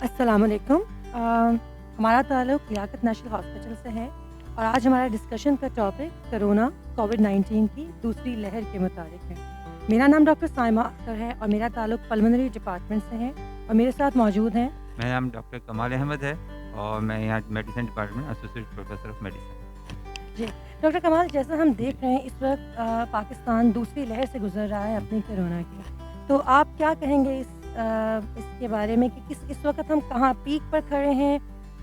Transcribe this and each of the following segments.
अस्सलामुअलैकुम। हमारा ताल्लुक़ लियाकत नेशनल हॉस्पिटल से है और आज हमारा डिस्कशन का टॉपिक कोरोना कोविड-19 की दूसरी लहर के मुताबिक है। मेरा नाम डॉक्टर साइमा अख्तर है और मेरा ताल्लुक़ पल्मोनरी डिपार्टमेंट से है और मेरे साथ मौजूद हैं मेरा नाम डॉक्टर कमाल अहमद है और मैं यहाँ medicine department associate professor of medicine. जी। डॉक्टर कमाल, जैसा हम देख रहे हैं इस वक़्त पाकिस्तान दूसरी लहर से गुज़र रहा है अपनी कोरोना की। तो आप क्या कहेंगे इसके बारे में कि इस वक़्त हम कहाँ पीक पर खड़े हैं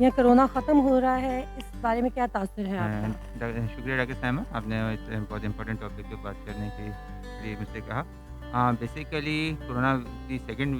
या कोरोना ख़त्म हो रहा है? इस बारे में क्या तासुर है आपका? शुक्रिया डॉक्टर साइमा, आपने इस बहुत इंपॉर्टेंट टॉपिक पे बात करने के लिए मुझसे कहा। बेसिकली कोरोना की सेकंड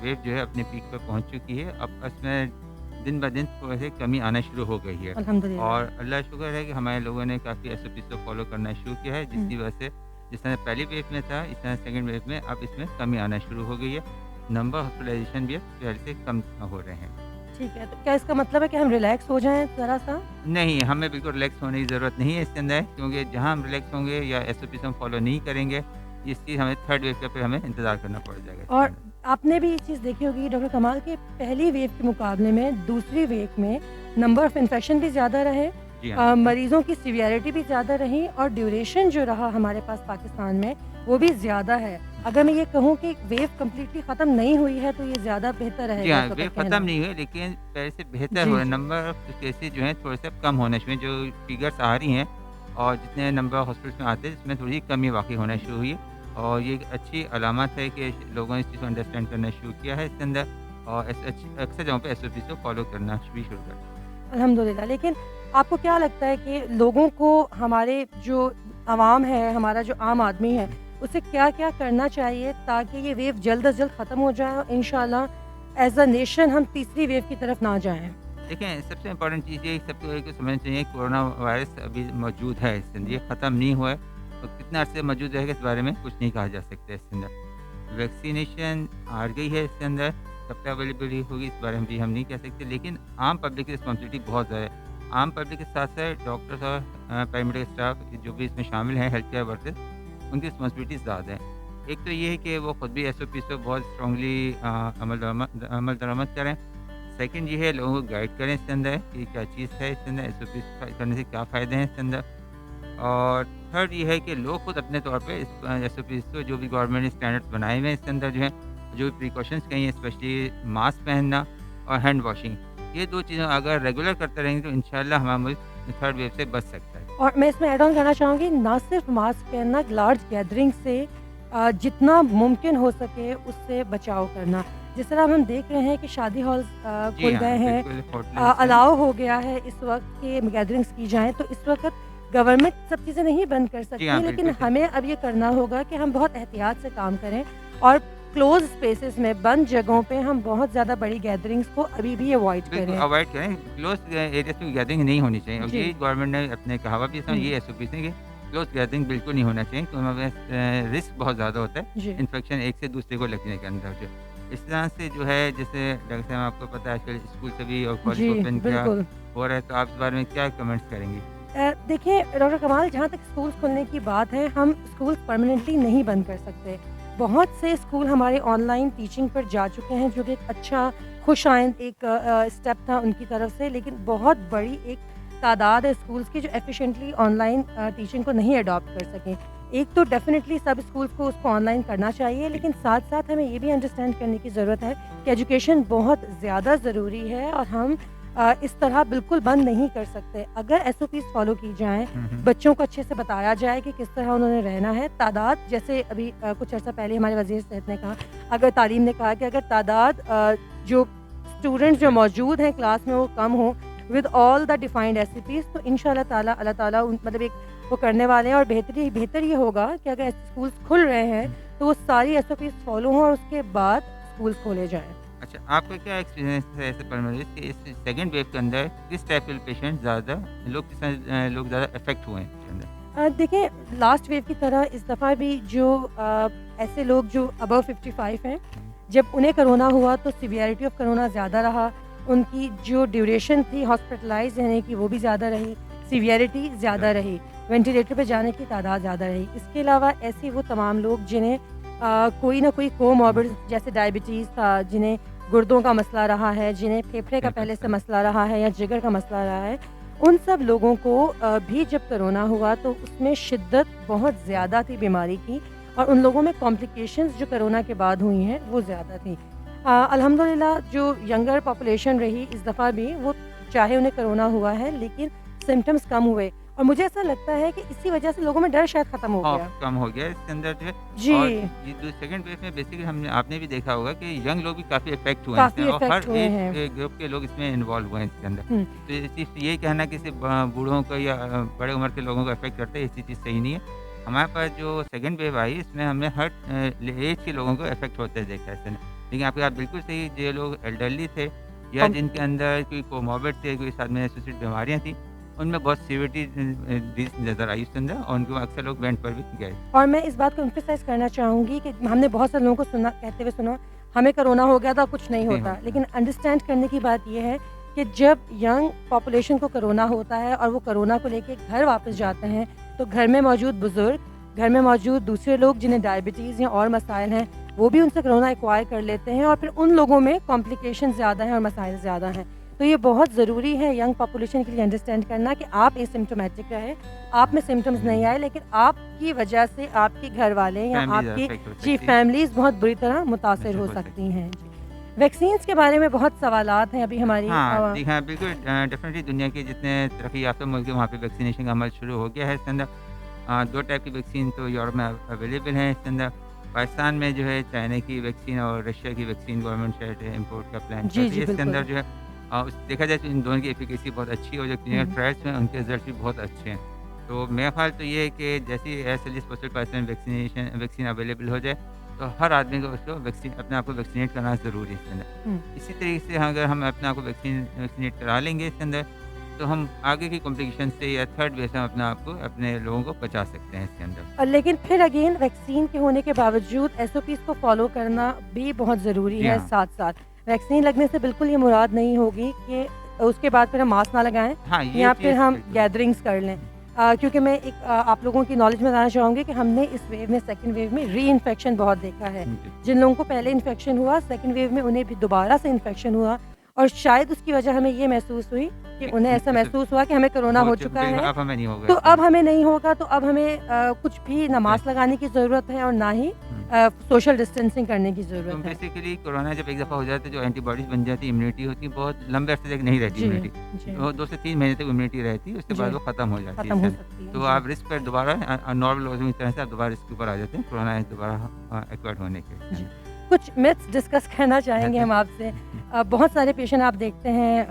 वेव जो है अपने पीक पर पहुँच चुकी है। अब इसमें दिन ब दिन थोड़े से कमी आना शुरू हो गई है अल्हम्दुलिल्लाह। और अल्लाह का शुक्र है कि हमारे लोगों ने काफ़ी एसओपीज़ को फॉलो करना शुरू किया है, हुँ। जिसकी वजह से जिस तरह पहली वेव में था, इस तरह सेकंड वेव में अब इसमें कमी आना शुरू हो गई है। नंबर हॉस्पिटलाइज़ेशन भी अब पहले से कम हो रहे हैं। ठीक है, तो क्या इसका मतलब है कि हम रिलैक्स हो जाएँ ज़रा-सा? नहीं, हमें बिल्कुल रिलैक्स होने की ज़रूरत नहीं है इसके अंदर, क्योंकि जहाँ हम रिलैक्स होंगे या एसओपीज़ हम फॉलो नहीं करेंगे, इसकी हमें थर्ड वेव का फिर हमें इंतज़ार करना पड़ जाएगा इसके और अंदर। आपने भी ये चीज़ देखी होगी डॉक्टर कमाल कि पहली वेव के मुकाबले में दूसरी वेव में नंबर ऑफ इन्फेक्शन भी ज़्यादा रहे, जी हाँ, बिल्कुल। मरीज़ों की सीवियरिटी भी ज़्यादा रही और ड्यूरेशन जो रहा हमारे पास पाकिस्तान में वो भी ज़्यादा है। अगर मैं ये कहूँ कि वेव कंप्लीटली ख़त्म नहीं हुई है तो ये ज़्यादा बेहतर जी रहेगा हाँ, इस वेव वक़्त खत्म कहना। नहीं हुई, लेकिन पहले से बेहतर हो जी, रहा है। जी। नंबर ऑफ केसेज़ जो हैं थोड़े से अब कम होने शुरू हैं, जो फिगर्स आ रही हैं और जितने नंबर हॉस्पिटल्स में आते हैं, इसमें थोड़ी कमी वाक़ई होना शुरू हुई है और ये एक अच्छी अलामत है कि लोगों ने इस चीज़ को अंडरस्टैंड करना शुरू किया है इसके अंदर और अक्सर जगहों पे एसओपीज़ को फॉलो करना भी शुरू कर दिया। अल्हम्दुलिल्लाह। लेकिन आपको क्या लगता है कि लोगों को हमारे जो आवाम है, हमारा जो आम आदमी है, उसे क्या-क्या करना चाहिए ताकि ये वेव जल्द से जल्द ख़त्म हो जाए और इंशाल्लाह एज़ अ नेशन हम तीसरी वेव की तरफ ना जाएँ? देखें, सबसे इम्पोर्टेंट चीज़ ये सबको एक समझना चाहिए, कोरोना वायरस अभी मौजूद है इसके अंदर, ये ख़त्म नहीं हुआ है और कितना अर्से मौजूद रहेगा इस बारे में कुछ नहीं कहा जा सकता इसके अंदर। वैक्सीनेशन आ गई है इसके अंदर, कब तक अवेलेबल होगी इस बारे में भी हम नहीं कह सकते, लेकिन आम पब्लिक की रिस्पॉन्सिबिलिटी बहुत ज़्यादा है। आम पब्लिक के साथ-साथ डॉक्टर्स और पैरामेडिकल स्टाफ जो भी इसमें शामिल हैं, हेल्थ केयर वर्कर्स, उनकी रिस्पॉन्सिबिलिटीज़ ज़्यादा है। एक तो ये है कि वो खुद भी एसओपीज़ पे बहुत स्ट्रांगली अमल दरामद करें। सेकंड ये है लोगों को गाइड करें इसके अंदर कि क्या चीज़ है इसके अंदर, एसओपीज़ करने से क्या फ़ायदे हैं इसके अंदर। और थर्ड ये है कि लोग खुद अपने तौर पे इस एसओपीज़ को जो भी गवर्नमेंट ने स्टैंडर्ड्स बनाए हुए हैं इसके अंदर जो है, जो भी प्रिकॉशंस कही हैं, स्पेशली मास्क पहनना और हैंड वॉशिंग, ये 2 चीज़ें अगर रेगुलर करते रहेंगे तो इंशाल्लाह हमारा मुल्क थर्ड वेव से बच सकता है। और मैं इसमें ऐड ऑन करना चाहूँगी, ना सिर्फ मास्क पहनना, लार्ज गैदरिंग से जितना मुमकिन हो सके उससे बचाव करना। जिस तरह अब हम देख रहे हैं कि शादी हॉल्स जी खुल हाँ, गए हैं, बिल्कुल होटल्स हैं। अलाउ हो गया है इस वक़्त कि गैदरिंग्स की जाएँ, तो इस वक़्त गवर्नमेंट सब चीज़ें नहीं बंद कर जी सकती, हाँ, लेकिन बिल्कुल सही। हमें अब ये करना होगा कि हम बहुत एहतियात से काम करें और क्लोज़ स्पेसेस में, बंद जगहों पे हम बहुत ज़्यादा बड़ी गैदरिंग्स को अभी भी अवॉइड बिल्कुल करें। अवॉइड करें, क्लोज़ एरियाज़ में गैदरिंग नहीं होनी चाहिए और जी। यही गवर्नमेंट ने अपने कहा भी है, हुँ। ये एसओपीज़ हैं कि क्लोज़ गैदरिंग बिल्कुल नहीं होना चाहिए, क्योंकि हमें रिस्क बहुत ज़्यादा होता है, जी। इन्फेक्शन एक से दूसरे को लगने के अंदर जो। इस तरह से जो है, जैसे डॉक्टर साहब आपको पता है आजकल स्कूल से भी और कॉलेज जी, ओपन किया बिल्कुल। हो रहा है, तो आप इस बारे में क्या कमेंट्स करेंगी? देखिए डॉक्टर कमाल, जहाँ तक स्कूल्स खुलने की बात है, हम स्कूल्स परमानेंटली नहीं बंद कर सकते। बहुत से स्कूल हमारे ऑनलाइन टीचिंग पर जा चुके हैं, जो कि एक अच्छा खुशाइंद एक स्टेप था उनकी तरफ से, लेकिन बहुत बड़ी एक तादाद है स्कूल्स की जो एफिशिएंटली ऑनलाइन टीचिंग को नहीं अडॉप्ट कर सकें। एक तो डेफ़िनेटली सब स्कूल्स को उसको ऑनलाइन करना चाहिए, लेकिन साथ-साथ हमें ये भी अंडरस्टैंड करने की ज़रूरत है कि एजुकेशन बहुत ज़्यादा ज़रूरी है और हम इस तरह बिल्कुल बंद नहीं कर सकते। अगर एसओपीज़ फ़ॉलो की जाएँ, हुँ, हुँ। बच्चों को अच्छे से बताया जाए कि किस तरह उन्होंने रहना है, तादाद जैसे अभी कुछ अर्सा पहले हमारे वज़ीर सेहत ने कहा, अगर तालीम ने कहा कि अगर तादाद जो स्टूडेंट्स जो मौजूद हैं क्लास में वो कम हो with all the defined SOPs, तो इंशाअल्लाह ताला अल्लाह ताला उन मतलब एक वो करने वाले हैं और बेहतर ये होगा कि अगर स्कूल्स खुल रहे हैं, तो वो सारी एसओपीज़ फ़ॉलो हों और उसके बाद स्कूल्स खोले जाएँ। अच्छा, आपका क्या एक्सपीरियंस है ऐसे परमानेंट कि इस सेकंड वेव के अंदर किस टाइप के पेशेंट ज़्यादा लोग ज़्यादा इफ़ेक्ट हुए हैं इसके अंदर? देखिए, लास्ट वेव की तरह इस दफ़ा भी जो ऐसे लोग जो अबव 55 हैं, जब उन्हें कोरोना हुआ तो सिवियरिटी ऑफ कोरोना ज़्यादा रहा, उनकी जो ड्यूरेशन थी हॉस्पिटलाइज़ रहने की वो भी ज़्यादा रही, सिवियरिटी ज़्यादा रही, वेंटिलेटर पे जाने की तादाद ज़्यादा रही। इसके अलावा ऐसे वो तमाम लोग जिन्हें कोई ना कोई कोमॉर्बिड जैसे डायबिटीज़ था, जिन्हें गुर्दों का मसला रहा है, जिन्हें फेफड़े का बिल्कुल पहले से सही। मसला रहा है या जिगर का मसला रहा है, उन सब लोगों को भी जब कोरोना हुआ तो उसमें शिद्दत बहुत ज़्यादा थी बीमारी की और उन लोगों में कॉम्प्लिकेशंस जो कोरोना के बाद हुई हैं, वो ज़्यादा थी। अल्हम्दुलिल्लाह जो यंगर पॉपुलेशन रही इस दफ़ा भी, वो चाहे उन्हें कोरोना हुआ है लेकिन सिम्पटम्स कम हुए और मुझे ऐसा लगता है कि इसी वजह से लोगों में डर शायद ख़त्म हो खौफ गया। कम हो गया है इसके अंदर जो है। जी, और ये जो सेकंड वेव में बेसिकली हमने आपने भी देखा होगा कि यंग लोग भी काफ़ी इफ़ेक्ट हुए हैं इसमें काफ़ी और हर इफ़ेक्ट हुए हैं। एज ग्रुप के लोग इसमें इन्वॉल्व हुए हैं इसके अंदर। हुँ, तो ये सिर्फ़ ये कहना कि सिर्फ़ बूढ़ों को या बड़े उम्र के लोगों को इफ़ेक्ट करता है, ऐसी चीज़ सही नहीं है। हमारे पास जो सेकंड वेव आई इसमें हमने हर एज के लोगों को इफ़ेक्ट होते देखा है इसने। लेकिन आपकी बात बिल्कुल सही, जो लोग एल्डरली थे या कॉम जिनके अंदर कोई कोमॉर्बिड थे, कोई साथ में एसोसिएटेड बीमारियाँ थी, उनमें बहुत सीवियरिटी नज़र आई उसके अंदर और उनको अक्सर लोग बेड पर भी गए। और मैं इस बात को एम्फसाइज़ करना चाहूँगी कि हमने बहुत सारे लोगों को सुना कहते हुए सुना, हमें कोरोना हो गया था, कुछ नहीं नहीं होता। होता। लेकिन अंडरस्टैंड करने की बात ये है कि जब यंग पॉपुलेशन को कोरोना होता है और वो कोरोना को लेके घर वापस जाते हैं, तो घर में मौजूद बुज़ुर्ग, घर में मौजूद दूसरे लोग जिन्हें डायबिटीज़ या और मसाइल हैं, वो भी उनसे कोरोना एक्वायर कर लेते हैं और फिर उन लोगों में कॉम्प्लिकेशन ज़्यादा हैं और मसाइल ज़्यादा हैं। तो ये बहुत ज़रूरी है यंग पॉपुलेशन के लिए अंडरस्टैंड करना कि आप एसिम्प्टोमेटिक रहे, आप में सिम्पटम्स नहीं आए लेकिन आपकी वजह से आपके घर वाले या फैमिली आपकी इफ़ेक्ट हो जी सकती है। फैमिलीज़ बहुत बुरी तरह मुतासिर मुतासिर हो हो सकती सकती हैं। जी। वैक्सीन्स के बारे में बहुत सवालात हैं अभी हमारी हाँ, जी हाँ, बिल्कुल डेफ़िनेटली दुनिया के जितने तरक्की याफ़्ता मुल्क हैं वहाँ पे वैक्सीनेशन का अमल शुरू हो गया है इसके अंदर। 2 टाइप की वैक्सीन तो यूरोप में अवेलेबल हैं इसके अंदर। पाकिस्तान में जो है चाइना की वैक्सीन और रशिया की वैक्सीन गवर्नमेंट शायद इम्पोर्ट का प्लान कर जी, रही जी, है इसके अंदर बिल्कुल। जो है। देखा जाए तो इन दोनों की एफ़िकेसी बहुत अच्छी है और जो क्लिनिकल हुँ, ट्रायल्स में उनके रिज़ल्ट भी बहुत अच्छे हैं। तो मेरा ख़्याल तो ये है कि जैसे ही as early as possible Pakistan vaccine available हो जाए, तो हर आदमी को उसको वैक्सीन अपने आप को वैक्सीनेट करना ज़रूरी है इसके अंदर। हुँ। इसी तरीके से अगर हम अपने आप को वैक्सीनेट करा लेंगे इसके अंदर, तो हम आगे की कॉम्प्लिकेशन से या थर्ड वेव से हम अपने आप को, अपने लोगों को बचा सकते हैं इसके अंदर। लेकिन फिर अगेन वैक्सीन के होने के बावजूद एसओपीज़ को फ़ॉलो करना भी बहुत ज़रूरी जी है हाँ। साथ-साथ। वैक्सीन लगने से बिल्कुल ये मुराद नहीं होगी कि उसके बाद फिर हम मास्क ना लगाएँ हाँ, ये या फिर चीज़ हम बिल्कुल। गैदरिंग्स कर लें। क्योंकि मैं एक आप लोगों की नॉलेज में बताना चाहूँगी कि हमने इस वेव में सेकंड वेव में री-इन्फेक्शन बहुत देखा है। जी। जिन लोगों को पहले इन्फेक्शन हुआ, सेकंड वेव में उन्हें भी दोबारा से इन्फेक्शन हुआ और शायद उसकी वजह हमें ये महसूस हुई कि उन्हें ऐसा महसूस हुआ कि हमें कोरोना हो चुका है। अब हमें नहीं होगा तो इसके अब अंदर। हमें नहीं होगा, तो अब हमें कुछ भी ना मास्क लगाने की ज़रूरत है और ना ही सोशल डिस्टेंसिंग करने की तो ज़रूरत है। बेसिकली कोरोना जब एक दफ़ा हो जाता है, जो एंटीबॉडीज़ बन जाती है, इम्यूनिटी होती है, बहुत लंबे अरसे तक नहीं रहती जी, इम्यूनिटी। जी, वो 2 से 3 महीने तक इम्यूनिटी रहती है, उसके जी, बाद वो ख़त्म हो जाती है ख़त्म हो इससे। सकती है। तो जी, आप रिस्क पर दोबारा नॉर्मल लोगों की तरह से आप दोबारा इसके ऊपर आ जाते हैं, कोरोना दोबारा एक्वायर्ड होने के। जी। कुछ मिथ्स डिस्कस करना चाहेंगे हम आपसे। बहुत सारे पेशेंट आप देखते हैं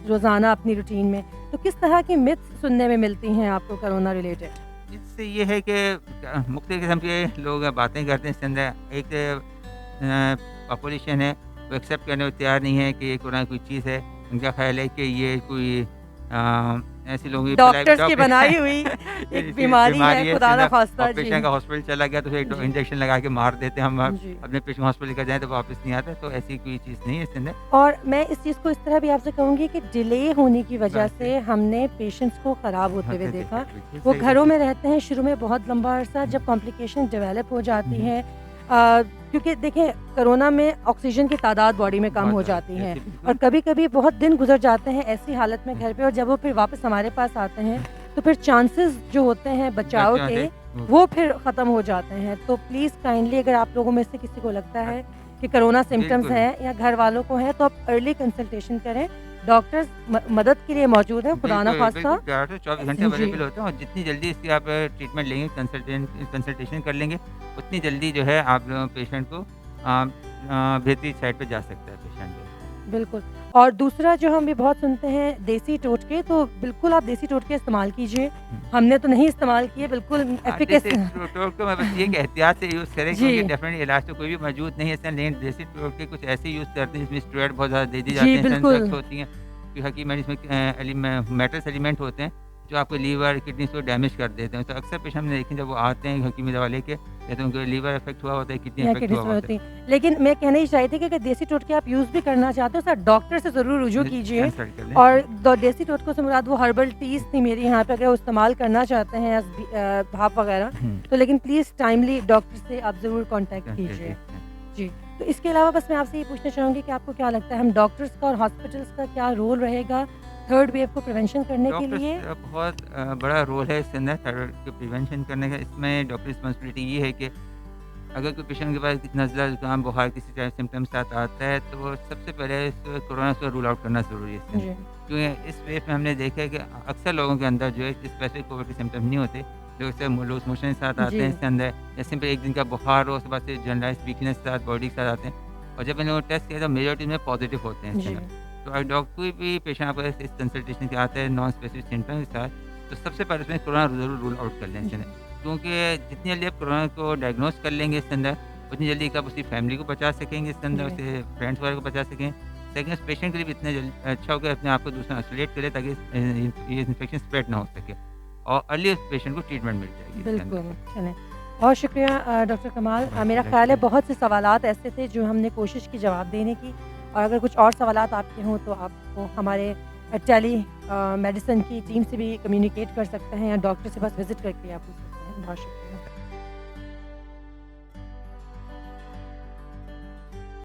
रोज़ाना अपनी रूटीन में, तो किस तरह की मिथ्स सुनने में मिलती हैं आपको कोरोना रिलेटेड? इससे ये है कि मुख्तलिफ़ किस्म के लोग बातें करते हैं इसके अंदर। एक पॉपुलेशन है, वो एक्सेप्ट करने को तैयार नहीं है कि ये कोरोना कोई चीज़ है। उनका ख़्याल है कि ये कोई ऐसे लोगों की डॉक्टर्स की बनाई हुई एक बीमारी है, खुदा ना ख़ास्ता। और जी, पेशेंट का हॉस्पिटल चला गया तो फिर जी, इंजेक्शन लगा के मार देते हैं। हम जी। अपने पेशेंट हॉस्पिटल लेकर जाएँ तो वापस नहीं आता, तो ऐसी कोई चीज़ नहीं है इसके अंदर। और मैं इस चीज़ को इस तरह भी आपसे कहूँगी कि डिले होने की वजह बात से हमने पेशेंट्स को ख़राब होते हुए होते देखा। बिल्कुल वो सही घरों बात में रहते हैं शुरू में बहुत लंबा अरसा, जब कॉम्प्लिकेशन डेवलप हो जाती है। हैं क्योंकि देखें कोरोना में ऑक्सीजन की तादाद बॉडी में कम बहुत हो ज़्यादा, जाती है ऐसे बिल्कुल। और कभी-कभी बहुत दिन गुज़र जाते हैं ऐसी हालत में घर पे और जब वो फिर वापस हमारे पास आते हैं, तो फिर चांसेस जो होते हैं बचाव बच्चों के, से वो फिर ख़त्म हो जाते हैं। तो प्लीज़ काइंडली अगर आप लोगों में से किसी को लगता है कि कोरोना सिम्पटम्स बिल्कुल। हैं या घर वालों को हैं, तो आप अर्ली कंसल्टेशन करें। डॉक्टर्स मदद के लिए मौजूद हैं, खुदा ना बिल्कुल, ख़ास्ता। बिल्कुल, 24 घंटे जी, अवेलेबल होते हैं और जितनी जल्दी इसकी आप ट्रीटमेंट लेंगे, कंसल्टेशन कर लेंगे, उतनी जल्दी जो है आप पेशेंट को बेहतरी साइड पे जा सकता है पेशेंट जो। बिल्कुल। और दूसरा जो हम भी बहुत सुनते हैं देसी टोटके, तो बिल्कुल आप देसी टोटके इस्तेमाल कीजिए। हमने तो नहीं इस्तेमाल किए, बिल्कुल देसी एफ़िकेसी टोटके में बस ये कि एहतियात से यूज़ करें, जी। क्योंकि डेफ़िनेटली इलाज तो कोई भी मौजूद नहीं है इसमें, लेकिन देसी टोटके कुछ ऐसे यूज़ करते हैं जिसमें स्टेरॉइड बहुत ज़्यादा दे दी जाती जी, हैं, बिल्कुल। ड्रग्स होती हैं, कि हकीम इसमें मेटल्स एलिमेंट होते हैं जो आपके लीवर, किडनीज़ को डैमेज कर देते हैं। तो अक्सर पेशेंट हमने देखे जब वो आते हैं हकीमी दवा लेके, या तो उनका लीवर इफ़ेक्ट हुआ होता है, किडनी या इफ़ेक्ट किडनीज़ हुआ में होता होती है। हैं। लेकिन मैं कहना ही चाह रही थी कि अगर देसी टोटके आप यूज़ भी करना चाहते हो, सर डॉक्टर से ज़रूर रुजू कीजिए। कंसल्ट कर लें। और देसी टोटकों से मुराद वो हर्बल टीज़ थी मेरे यहाँ पे, अगर वो इस्तेमाल करना चाहते हैं भाप वगैरह, हुँ। तो लेकिन प्लीज़ टाइमली डॉक्टर से आप ज़रूर कॉन्टैक्ट कीजिए। जी, तो इसके अलावा बस मैं आपसे ये पूछना चाहूँगी कि आपको क्या लगता है हम डॉक्टर्स का और हॉस्पिटल्स का क्या रोल रहेगा थर्ड वेव को प्रिवेंशन करने के डॉक्टर्स लिए? का बहुत बड़ा रोल है इसके अंदर थायराइड के प्रिवेंशन करने का। इसमें डॉक्टर रिस्पॉन्सिबिलिटी ये है कि अगर कोई पेशेंट के पास नज़ला, ज़ुकाम, बुखार किसी तरह सिम्पटम्स साथ आता है, तो वो सबसे पहले इसको कोरोना से रूल आउट करना ज़रूरी है इसके अंदर। जी, क्योंकि इस वेव में हमने देखा है कि अक्सर लोगों के अंदर जो है स्पेसिफिक कोविड के सिम्पटम नहीं होते, जो से लूज़ मोशन के साथ आते जी, हैं इसके अंदर, या सिंपल एक दिन का बुखार हो, उसके बाद से जनरलाइज़ वीकनेस के साथ बॉडी के साथ आते हैं। और जब मैंने वो टेस्ट किया तो मेजॉरिटी में पॉजिटिव होते हैं इसके जी, अंदर। तो अगर कोई भी पेशेंट आपको इस कंसल्टेशन के आता है नॉन स्पेसिफिक सिम्पटम के साथ, तो सबसे पहले उसमें कोरोना ज़रूर रूल आउट कर लें इसके जी, अंदर। क्योंकि जितनी जल्दी आप कोरोना को डायग्नोज़ कर लेंगे इसके अंदर, उतनी जल्दी आप उसकी फैमिली को बचा सकेंगे इसके अंदर, जी, उसके फ्रेंड्स वगैरह को बचा सकें। सेकंड, उस पेशेंट के लिए भी इतना अच्छा होगा अपने आप को दूसरा आइसोलेट करे, ताकि ये इन्फेक्शन स्प्रेड ना हो सके और अर्ली उस पेशेंट को ट्रीटमेंट मिल जाएगी इसके अंदर। बिल्कुल, चलें। बहुत शुक्रिया डॉक्टर कमाल। बहुत मेरा शुक्रिया ख़्याल है शुक्रिया। बहुत से सवालात ऐसे थे जो हमने कोशिश की जवाब देने की और अगर कुछ और सवालात आपके हों तो आपको हमारे मेडिसिन की टीम से भी कम्युनिकेट कर सकते हैं या डॉक्टर से बस विज़िट करके आप पूछ सकते हैं। बहुत शुक्रिया।